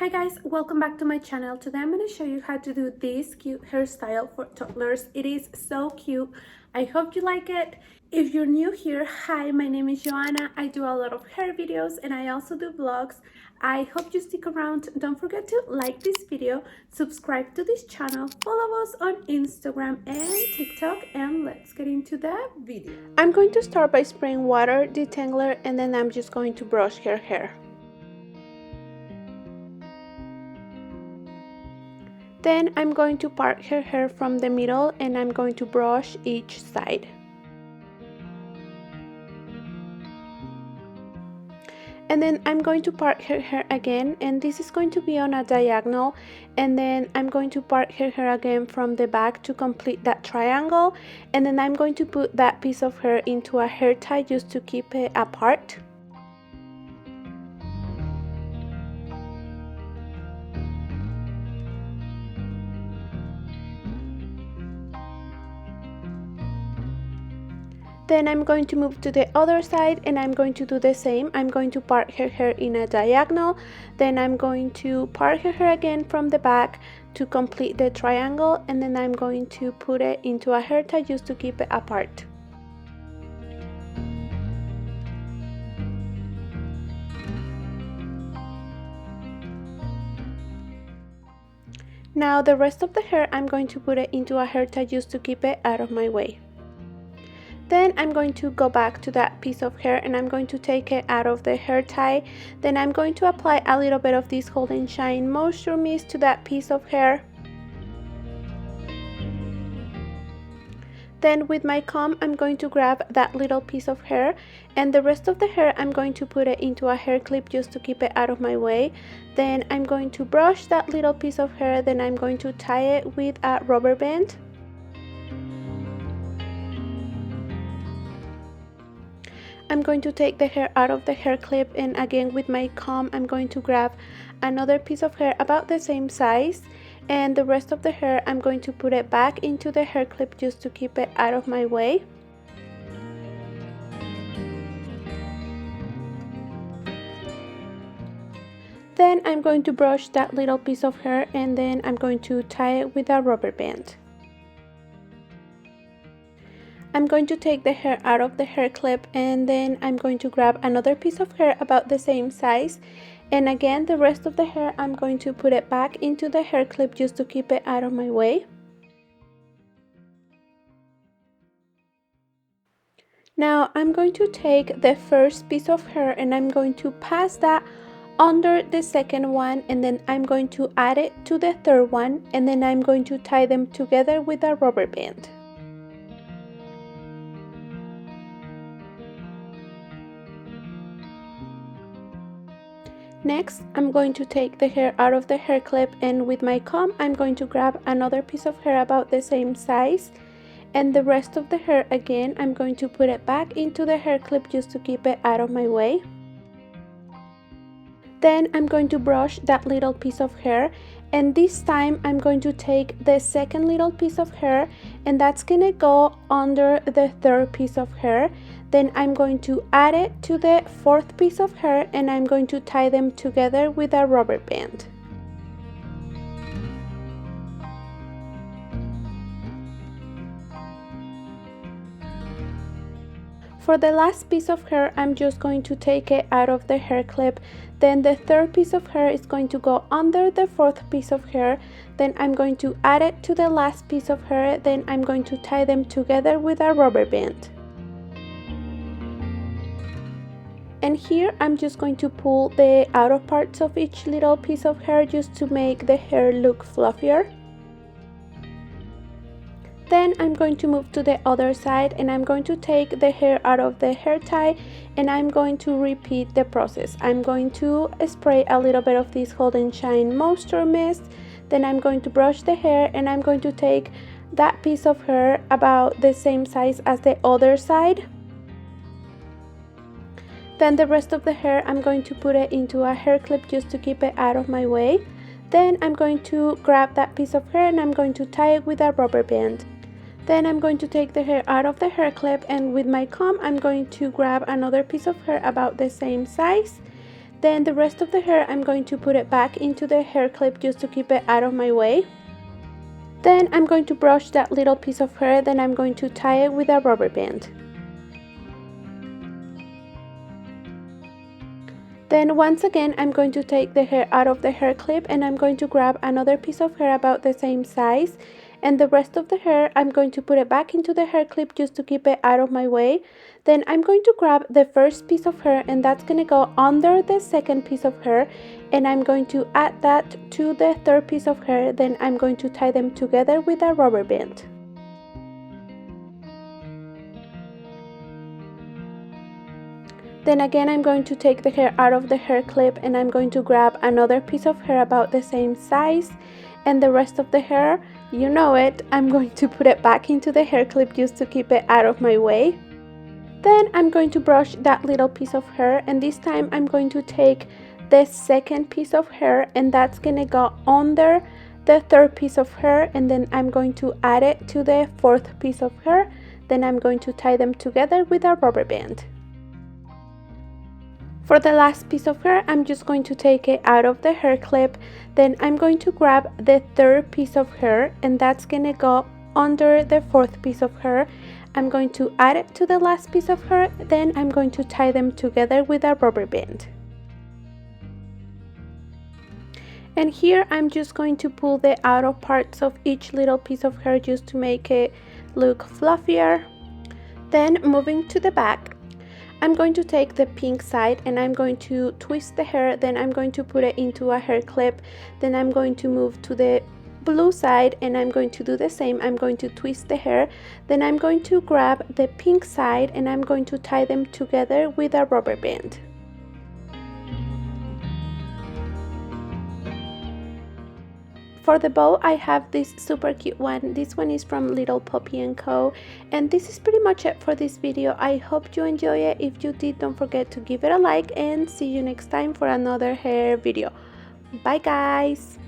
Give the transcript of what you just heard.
Hi guys, welcome back to my channel. Today I'm going to show you how to do this cute hairstyle for toddlers. It is so cute. I hope you like it. If you're new here, hi, my name is Joanna. I do a lot of hair videos and I also do vlogs. I hope you stick around. Don't forget to like this video, subscribe to this channel, follow us on Instagram and TikTok, and let's get into the video. I'm going to start by spraying water, detangler, and then I'm just going to brush her hair. Then I'm going to part her hair from the middle and I'm going to brush each side. And then I'm going to part her hair again, and this is going to be on a diagonal, and then I'm going to part her hair again from the back to complete that triangle, and then I'm going to put that piece of hair into a hair tie just to keep it apart. Then I'm going to move to the other side and I'm going to do the same. I'm going to part her hair in a diagonal, then I'm going to part her hair again from the back to complete the triangle, and then I'm going to put it into a hair tie just to keep it apart. Now the rest of the hair I'm going to put it into a hair tie just to keep it out of my way. Then I'm going to go back to that piece of hair and I'm going to take it out of the hair tie. Then I'm going to apply a little bit of this Hold and Shine Moisture Mist to that piece of hair. Then with my comb I'm going to grab that little piece of hair, and the rest of the hair I'm going to put it into a hair clip just to keep it out of my way. Then I'm going to brush that little piece of hair, then I'm going to tie it with a rubber band. I'm going to take the hair out of the hair clip, and again with my comb I'm going to grab another piece of hair about the same size, and the rest of the hair I'm going to put it back into the hair clip just to keep it out of my way. Then I'm going to brush that little piece of hair and then I'm going to tie it with a rubber band. I'm going to take the hair out of the hair clip, and then I'm going to grab another piece of hair about the same size, and again the rest of the hair I'm going to put it back into the hair clip just to keep it out of my way. Now I'm going to take the first piece of hair and I'm going to pass that under the second one, and then I'm going to add it to the third one, and then I'm going to tie them together with a rubber band. Next, I'm going to take the hair out of the hair clip, and with my comb I'm going to grab another piece of hair about the same size, and the rest of the hair again I'm going to put it back into the hair clip just to keep it out of my way. Then I'm going to brush that little piece of hair, and this time I'm going to take the second little piece of hair and that's gonna go under the third piece of hair. Then I'm going to add it to the fourth piece of hair and I'm going to tie them together with a rubber band. For the last piece of hair, I'm just going to take it out of the hair clip. Then the third piece of hair is going to go under the fourth piece of hair. Then I'm going to add it to the last piece of hair. Then I'm going to tie them together with a rubber band. And here I'm just going to pull the outer parts of each little piece of hair just to make the hair look fluffier. Then I'm going to move to the other side and I'm going to take the hair out of the hair tie and I'm going to repeat the process. I'm going to spray a little bit of this Hold and Shine Moisture Mist. Then I'm going to brush the hair and I'm going to take that piece of hair about the same size as the other side. Then the rest of the hair I'm going to put it into a hair clip just to keep it out of my way. Then I'm going to grab that piece of hair and I'm going to tie it with a rubber band. Then I'm going to take the hair out of the hair clip, and with my comb I'm going to grab another piece of hair about the same size. Then the rest of the hair, I'm going to put it back into the hair clip just to keep it out of my way. Then I'm going to brush that little piece of hair, then I'm going to tie it with a rubber band. Then once again, I'm going to take the hair out of the hair clip and I'm going to grab another piece of hair about the same size. And the rest of the hair, I'm going to put it back into the hair clip just to keep it out of my way. Then I'm going to grab the first piece of hair and that's going to go under the second piece of hair. And I'm going to add that to the third piece of hair. Then I'm going to tie them together with a rubber band. Then again, I'm going to take the hair out of the hair clip and I'm going to grab another piece of hair about the same size. And the rest of the hair, you know it, I'm going to put it back into the hair clip just to keep it out of my way. Then I'm going to brush that little piece of hair and this time I'm going to take the second piece of hair and that's gonna go under the third piece of hair and then I'm going to add it to the fourth piece of hair. Then I'm going to tie them together with a rubber band. For the last piece of hair, I'm just going to take it out of the hair clip. Then I'm going to grab the third piece of hair and that's gonna go under the fourth piece of hair. I'm going to add it to the last piece of hair. Then I'm going to tie them together with a rubber band. And here I'm just going to pull the outer parts of each little piece of hair just to make it look fluffier. Then moving to the back, I'm going to take the pink side and I'm going to twist the hair, then I'm going to put it into a hair clip, then I'm going to move to the blue side and I'm going to do the same. I'm going to twist the hair, then I'm going to grab the pink side and I'm going to tie them together with a rubber band. For the bow, I have this super cute one. This one is from Little Poppy & Co. And this is pretty much it for this video. I hope you enjoy it. If you did, don't forget to give it a like and see you next time for another hair video. Bye guys!